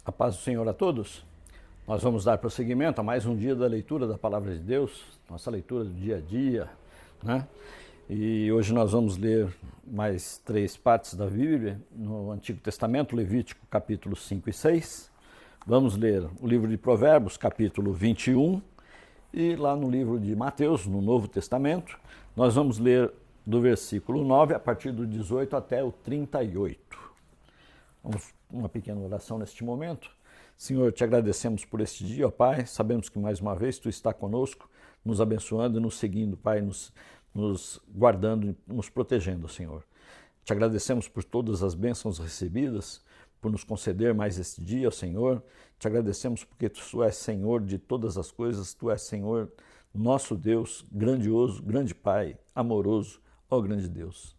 A paz do Senhor a todos. Nós vamos dar prosseguimento a mais um dia da leitura da Palavra de Deus, nossa leitura do dia a dia, né? E hoje nós vamos ler mais 3 partes da Bíblia, no Antigo Testamento, Levítico, capítulo 5 e 6. Vamos ler o livro de Provérbios, capítulo 21, e lá no livro de Mateus, no Novo Testamento, nós vamos ler do versículo 9, a partir do 18 até o 38. Vamos uma pequena oração neste momento. Senhor, te agradecemos por este dia, ó Pai. Sabemos que mais uma vez Tu está conosco, nos abençoando e nos seguindo, Pai, nos guardando e nos protegendo, Senhor. Te agradecemos por todas as bênçãos recebidas, por nos conceder mais este dia, ó Senhor. Te agradecemos porque Tu és Senhor de todas as coisas, Tu és Senhor, nosso Deus, grandioso, grande Pai, amoroso, ó grande Deus.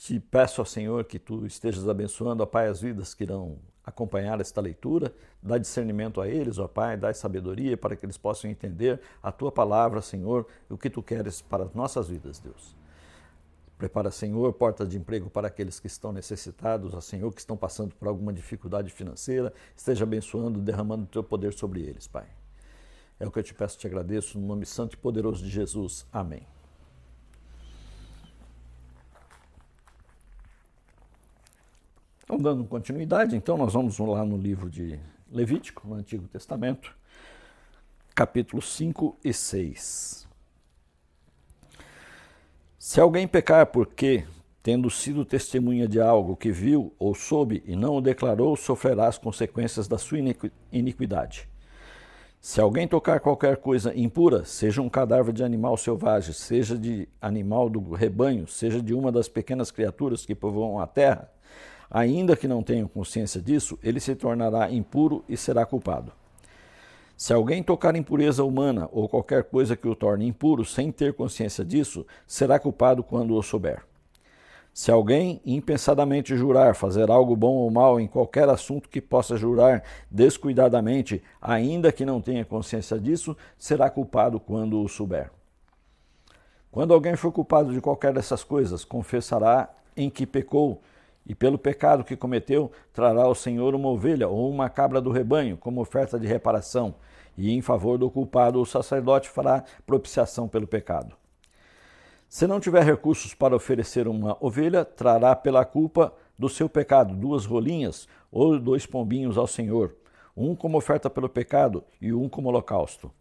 Te peço, ó Senhor, que Tu estejas abençoando, ó Pai, as vidas que irão acompanhar esta leitura, dá discernimento a eles, ó Pai, dá sabedoria para que eles possam entender a Tua palavra, Senhor, e o que Tu queres para as nossas vidas, Deus. Prepara, Senhor, portas de emprego para aqueles que estão necessitados, ó Senhor, que estão passando por alguma dificuldade financeira, esteja abençoando, derramando o Teu poder sobre eles, Pai. É o que eu te peço e te agradeço, no nome santo e poderoso de Jesus. Amém. Então, dando continuidade, então nós vamos lá no livro de Levítico, no Antigo Testamento, capítulo 5 e 6. Se alguém pecar porque, tendo sido testemunha de algo que viu ou soube e não o declarou, sofrerá as consequências da sua iniquidade. Se alguém tocar qualquer coisa impura, seja um cadáver de animal selvagem, seja de animal do rebanho, seja de uma das pequenas criaturas que povoam a terra, ainda que não tenha consciência disso, ele se tornará impuro e será culpado. Se alguém tocar impureza humana ou qualquer coisa que o torne impuro sem ter consciência disso, será culpado quando o souber. Se alguém impensadamente jurar fazer algo bom ou mal em qualquer assunto que possa jurar descuidadamente, ainda que não tenha consciência disso, será culpado quando o souber. Quando alguém for culpado de qualquer dessas coisas, confessará em que pecou, e pelo pecado que cometeu, trará ao Senhor uma ovelha ou uma cabra do rebanho, como oferta de reparação, e em favor do culpado o sacerdote fará propiciação pelo pecado. Se não tiver recursos para oferecer uma ovelha, trará pela culpa do seu pecado 2 rolinhas ou 2 pombinhos ao Senhor, um como oferta pelo pecado e um como holocausto.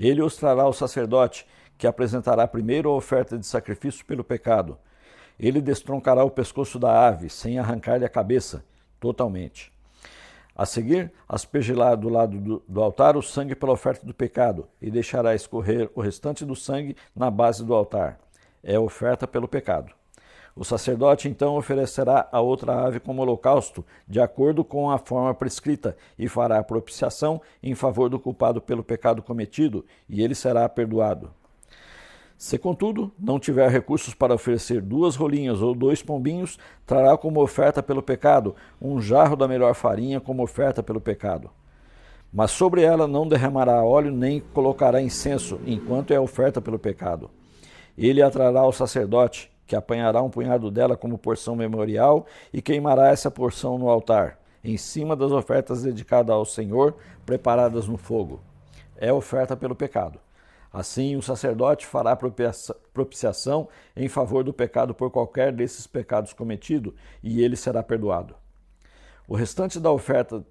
Ele os trará ao sacerdote, que apresentará primeiro a oferta de sacrifício pelo pecado. Ele destroncará o pescoço da ave, sem arrancar-lhe a cabeça, totalmente. A seguir, aspergirá do lado do altar o sangue pela oferta do pecado, e deixará escorrer o restante do sangue na base do altar. É a oferta pelo pecado. O sacerdote então oferecerá a outra ave como holocausto, de acordo com a forma prescrita, e fará propiciação em favor do culpado pelo pecado cometido, e ele será perdoado. Se, contudo, não tiver recursos para oferecer 2 rolinhas ou 2 pombinhos, trará como oferta pelo pecado um jarro da melhor farinha como oferta pelo pecado. Mas sobre ela não derramará óleo nem colocará incenso, enquanto é oferta pelo pecado. Ele a trará ao sacerdote, que apanhará um punhado dela como porção memorial e queimará essa porção no altar, em cima das ofertas dedicadas ao Senhor, preparadas no fogo. É oferta pelo pecado. Assim, o sacerdote fará propiciação em favor do pecado por qualquer desses pecados cometido, e ele será perdoado. O restante da oferta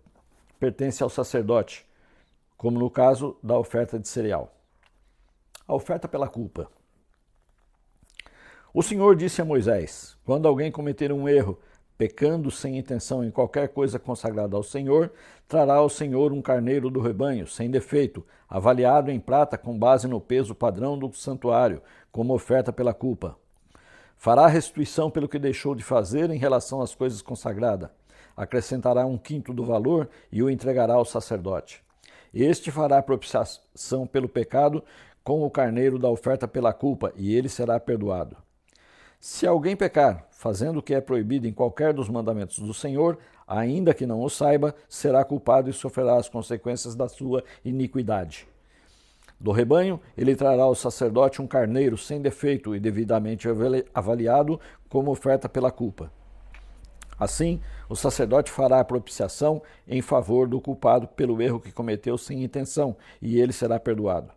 pertence ao sacerdote, como no caso da oferta de cereal. A oferta pela culpa. O Senhor disse a Moisés: quando alguém cometer um erro, pecando sem intenção em qualquer coisa consagrada ao Senhor, trará ao Senhor um carneiro do rebanho, sem defeito, avaliado em prata com base no peso padrão do santuário, como oferta pela culpa. Fará restituição pelo que deixou de fazer em relação às coisas consagradas. Acrescentará 1/5 do valor e o entregará ao sacerdote. Este fará propiciação pelo pecado com o carneiro da oferta pela culpa, e ele será perdoado. Se alguém pecar, fazendo o que é proibido em qualquer dos mandamentos do Senhor, ainda que não o saiba, será culpado e sofrerá as consequências da sua iniquidade. Do rebanho, ele trará ao sacerdote um carneiro sem defeito e devidamente avaliado como oferta pela culpa. Assim, o sacerdote fará a propiciação em favor do culpado pelo erro que cometeu sem intenção, e ele será perdoado.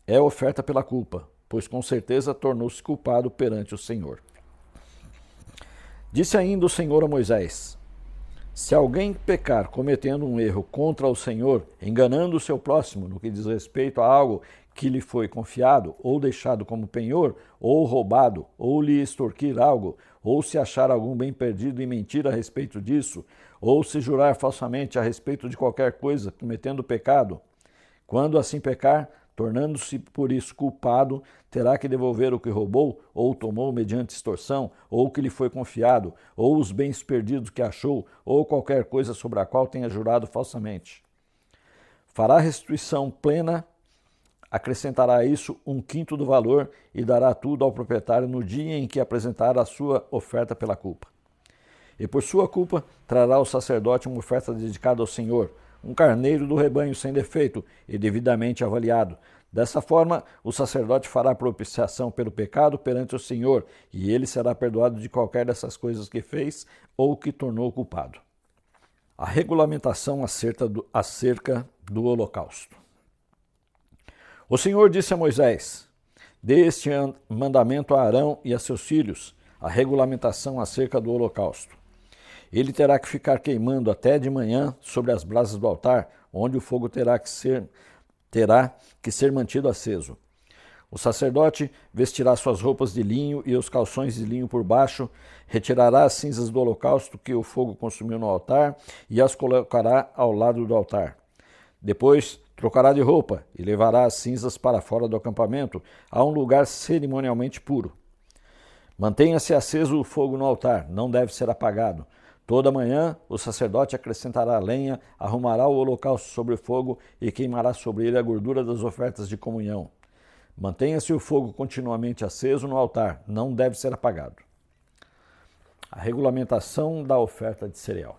É oferta pela culpa, pois com certeza tornou-se culpado perante o Senhor. Disse ainda o Senhor a Moisés: se alguém pecar cometendo um erro contra o Senhor, enganando o seu próximo no que diz respeito a algo que lhe foi confiado, ou deixado como penhor, ou roubado, ou lhe extorquir algo, ou se achar algum bem perdido e mentir a respeito disso, ou se jurar falsamente a respeito de qualquer coisa, cometendo pecado, quando assim pecar, tornando-se por isso culpado, terá que devolver o que roubou, ou tomou mediante extorsão, ou o que lhe foi confiado, ou os bens perdidos que achou, ou qualquer coisa sobre a qual tenha jurado falsamente. Fará restituição plena, acrescentará a isso 1/5 do valor e dará tudo ao proprietário no dia em que apresentar a sua oferta pela culpa. E por sua culpa trará ao sacerdote uma oferta dedicada ao Senhor, um carneiro do rebanho sem defeito e devidamente avaliado. Dessa forma, o sacerdote fará propiciação pelo pecado perante o Senhor, e ele será perdoado de qualquer dessas coisas que fez ou que tornou culpado. A regulamentação acerca do holocausto. O Senhor disse a Moisés: dê este mandamento a Arão e a seus filhos, a regulamentação acerca do holocausto. Ele terá que ficar queimando até de manhã sobre as brasas do altar, onde o fogo terá que ser mantido aceso. O sacerdote vestirá suas roupas de linho e os calções de linho por baixo, retirará as cinzas do holocausto que o fogo consumiu no altar e as colocará ao lado do altar. Depois, trocará de roupa e levará as cinzas para fora do acampamento, a um lugar cerimonialmente puro. Mantenha-se aceso o fogo no altar, não deve ser apagado. Toda manhã o sacerdote acrescentará lenha, arrumará o holocausto sobre o fogo e queimará sobre ele a gordura das ofertas de comunhão. Mantenha-se o fogo continuamente aceso no altar, não deve ser apagado. A regulamentação da oferta de cereal.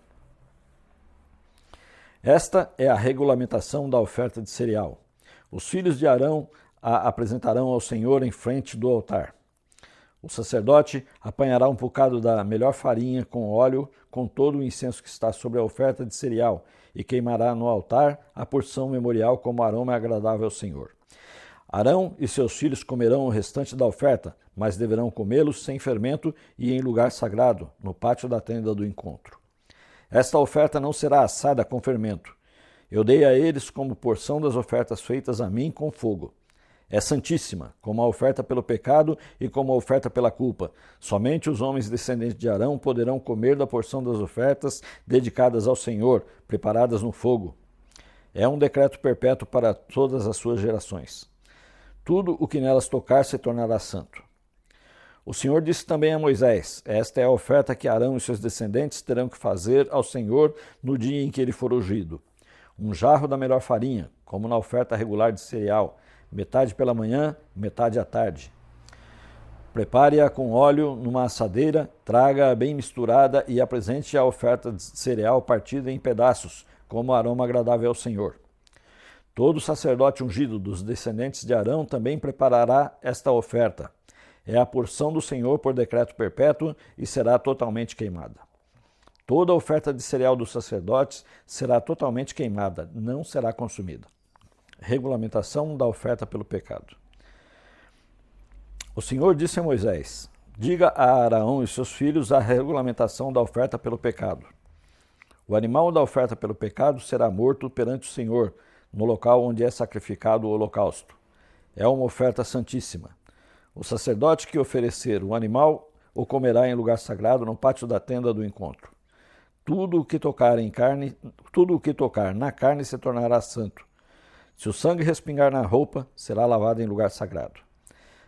Esta é a regulamentação da oferta de cereal. Os filhos de Arão a apresentarão ao Senhor em frente do altar. O sacerdote apanhará um bocado da melhor farinha com óleo, com todo o incenso que está sobre a oferta de cereal, e queimará no altar a porção memorial como aroma agradável ao Senhor. Arão e seus filhos comerão o restante da oferta, mas deverão comê-lo sem fermento e em lugar sagrado, no pátio da tenda do encontro. Esta oferta não será assada com fermento. Eu dei a eles como porção das ofertas feitas a mim com fogo. É santíssima, como a oferta pelo pecado e como a oferta pela culpa. Somente os homens descendentes de Arão poderão comer da porção das ofertas dedicadas ao Senhor, preparadas no fogo. É um decreto perpétuo para todas as suas gerações. Tudo o que nelas tocar se tornará santo. O Senhor disse também a Moisés: esta é a oferta que Arão e seus descendentes terão que fazer ao Senhor no dia em que ele for ungido. Um jarro da melhor farinha, como na oferta regular de cereal, metade pela manhã, metade à tarde. Prepare-a com óleo numa assadeira, traga-a bem misturada e apresente a oferta de cereal partida em pedaços, como aroma agradável ao Senhor. Todo sacerdote ungido dos descendentes de Arão também preparará esta oferta. É a porção do Senhor por decreto perpétuo e será totalmente queimada. Toda a oferta de cereal dos sacerdotes será totalmente queimada, não será consumida. Regulamentação da oferta pelo pecado. O Senhor disse a Moisés: diga a Arão e seus filhos a regulamentação da oferta pelo pecado. O animal da oferta pelo pecado será morto perante o Senhor, no local onde é sacrificado o holocausto. É uma oferta santíssima. O sacerdote que oferecer o animal o comerá em lugar sagrado no pátio da tenda do encontro. Tudo o que tocar na carne se tornará santo. Se o sangue respingar na roupa, será lavado em lugar sagrado.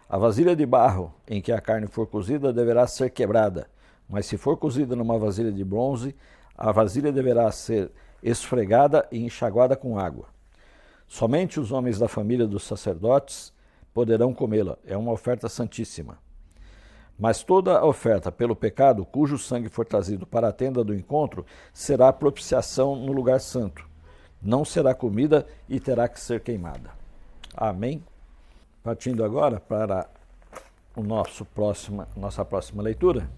A vasilha de barro em que a carne for cozida deverá ser quebrada, mas se for cozida numa vasilha de bronze, a vasilha deverá ser esfregada e enxaguada com água. Somente os homens da família dos sacerdotes poderão comê-la. É uma oferta santíssima. Mas toda a oferta pelo pecado, cujo sangue for trazido para a tenda do encontro, será propiciação no lugar santo. Não será comida e terá que ser queimada. Amém? Partindo agora para nossa próxima leitura,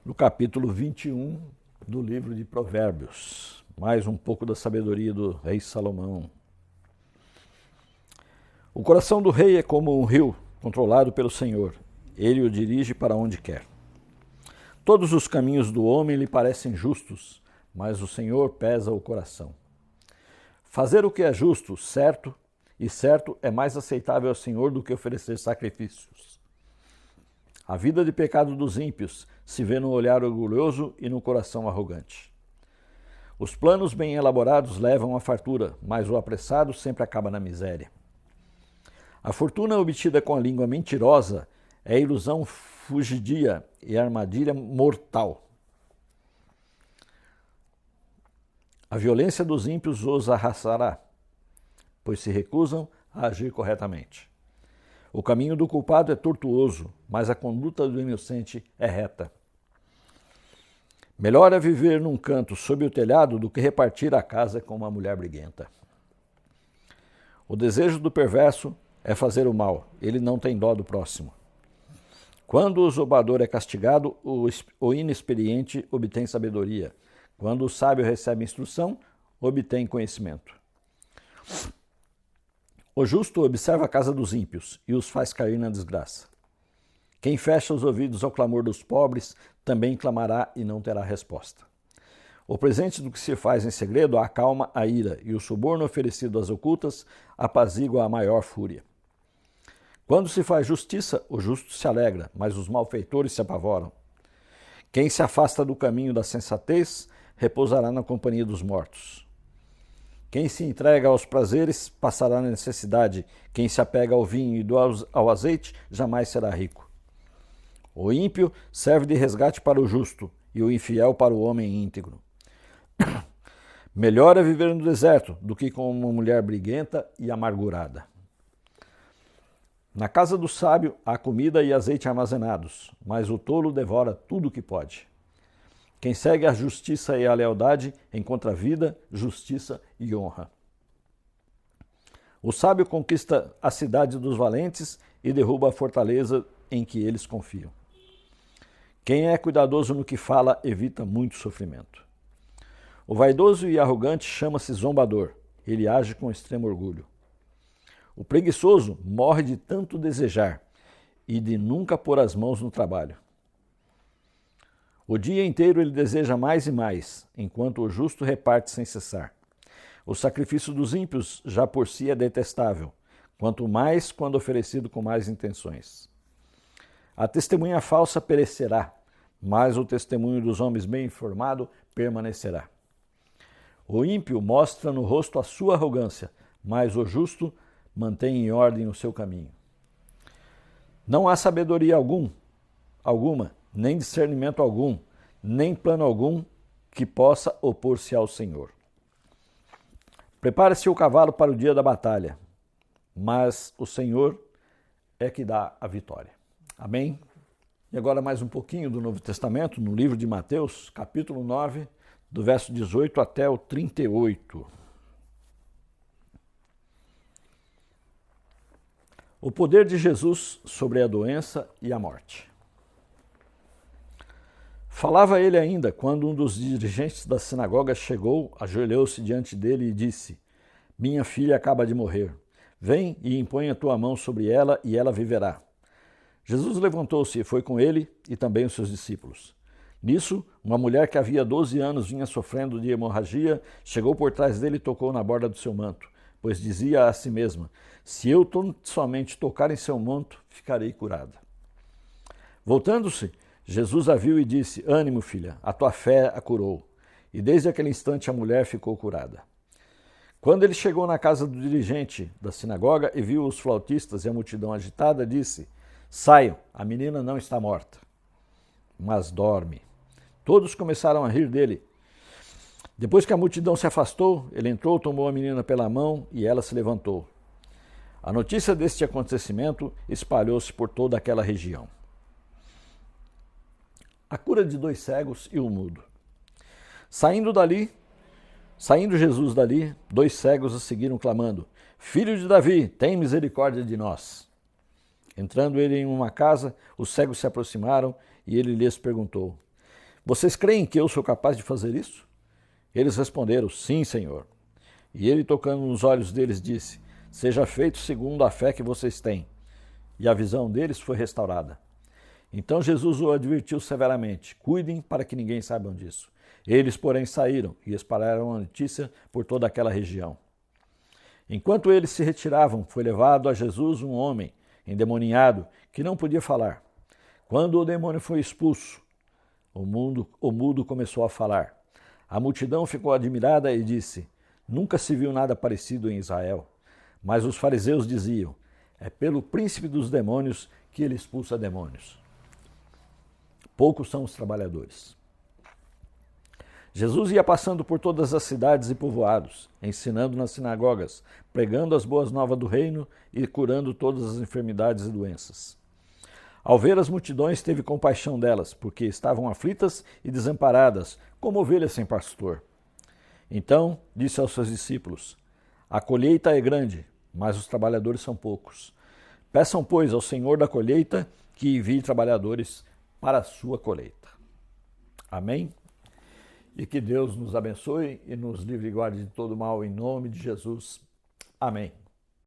no capítulo 21 do livro de Provérbios. Mais um pouco da sabedoria do rei Salomão. O coração do rei é como um rio controlado pelo Senhor. Ele o dirige para onde quer. Todos os caminhos do homem lhe parecem justos, mas o Senhor pesa o coração. Fazer o que é justo, certo, e certo é mais aceitável ao Senhor do que oferecer sacrifícios. A vida de pecado dos ímpios se vê no olhar orgulhoso e no coração arrogante. Os planos bem elaborados levam à fartura, mas o apressado sempre acaba na miséria. A fortuna obtida com a língua mentirosa é ilusão fugidia e armadilha mortal. A violência dos ímpios os arrastará, pois se recusam a agir corretamente. O caminho do culpado é tortuoso, mas a conduta do inocente é reta. Melhor é viver num canto sob o telhado do que repartir a casa com uma mulher briguenta. O desejo do perverso é fazer o mal, ele não tem dó do próximo. Quando o zombador é castigado, o inexperiente obtém sabedoria. Quando o sábio recebe instrução, obtém conhecimento. O justo observa a casa dos ímpios e os faz cair na desgraça. Quem fecha os ouvidos ao clamor dos pobres também clamará e não terá resposta. O presente do que se faz em segredo acalma a ira, e o suborno oferecido às ocultas apazigua a maior fúria. Quando se faz justiça, o justo se alegra, mas os malfeitores se apavoram. Quem se afasta do caminho da sensatez repousará na companhia dos mortos. Quem se entrega aos prazeres passará necessidade. Quem se apega ao vinho e ao azeite jamais será rico. O ímpio serve de resgate para o justo e o infiel para o homem íntegro. Melhor é viver no deserto do que com uma mulher briguenta e amargurada. Na casa do sábio há comida e azeite armazenados, mas o tolo devora tudo o que pode. Quem segue a justiça e a lealdade encontra vida, justiça e honra. O sábio conquista a cidade dos valentes e derruba a fortaleza em que eles confiam. Quem é cuidadoso no que fala evita muito sofrimento. O vaidoso e arrogante chama-se zombador. Ele age com extremo orgulho. O preguiçoso morre de tanto desejar e de nunca pôr as mãos no trabalho. O dia inteiro ele deseja mais e mais, enquanto o justo reparte sem cessar. O sacrifício dos ímpios já por si é detestável, quanto mais quando oferecido com mais intenções. A testemunha falsa perecerá, mas o testemunho dos homens bem informado permanecerá. O ímpio mostra no rosto a sua arrogância, mas o justo mantém em ordem o seu caminho. Não há sabedoria alguma, nem discernimento algum, nem plano algum que possa opor-se ao Senhor. Prepare-se o cavalo para o dia da batalha, mas o Senhor é que dá a vitória. Amém? E agora mais um pouquinho do Novo Testamento, no livro de Mateus, capítulo 9, do verso 18 até o 38. O poder de Jesus sobre a doença e a morte. Falava ele ainda quando um dos dirigentes da sinagoga chegou, ajoelhou-se diante dele e disse: Minha filha acaba de morrer. Vem e impõe a tua mão sobre ela e ela viverá. Jesus levantou-se e foi com ele e também os seus discípulos. Nisso, uma mulher que havia 12 anos vinha sofrendo de hemorragia, chegou por trás dele e tocou na borda do seu manto, pois dizia a si mesma: Se eu somente tocar em seu manto, ficarei curada. Voltando-se, Jesus a viu e disse: Ânimo, filha, a tua fé a curou. E desde aquele instante a mulher ficou curada. Quando ele chegou na casa do dirigente da sinagoga e viu os flautistas e a multidão agitada, disse: Saiam, a menina não está morta, mas dorme. Todos começaram a rir dele. Depois que a multidão se afastou, ele entrou, tomou a menina pela mão e ela se levantou. A notícia deste acontecimento espalhou-se por toda aquela região. A cura de 2 cegos e um mudo. Saindo Jesus dali, 2 cegos o seguiram clamando: Filho de Davi, tem misericórdia de nós. Entrando ele em uma casa, os cegos se aproximaram e ele lhes perguntou: Vocês creem que eu sou capaz de fazer isso? Eles responderam, sim, Senhor. E ele, tocando nos olhos deles, disse, seja feito segundo a fé que vocês têm. E a visão deles foi restaurada. Então Jesus o advertiu severamente, cuidem para que ninguém saiba disso. Eles, porém, saíram e espalharam a notícia por toda aquela região. Enquanto eles se retiravam, foi levado a Jesus um homem endemoniado que não podia falar. Quando o demônio foi expulso, o mudo começou a falar. A multidão ficou admirada e disse, nunca se viu nada parecido em Israel. Mas os fariseus diziam, é pelo príncipe dos demônios que ele expulsa demônios. Poucos são os trabalhadores. Jesus ia passando por todas as cidades e povoados, ensinando nas sinagogas, pregando as boas novas do reino e curando todas as enfermidades e doenças. Ao ver as multidões, teve compaixão delas, porque estavam aflitas e desamparadas, como ovelhas sem pastor. Então disse aos seus discípulos, a colheita é grande, mas os trabalhadores são poucos. Peçam, pois, ao Senhor da colheita que envie trabalhadores para a sua colheita. Amém? E que Deus nos abençoe e nos livre e guarde de todo mal em nome de Jesus. Amém.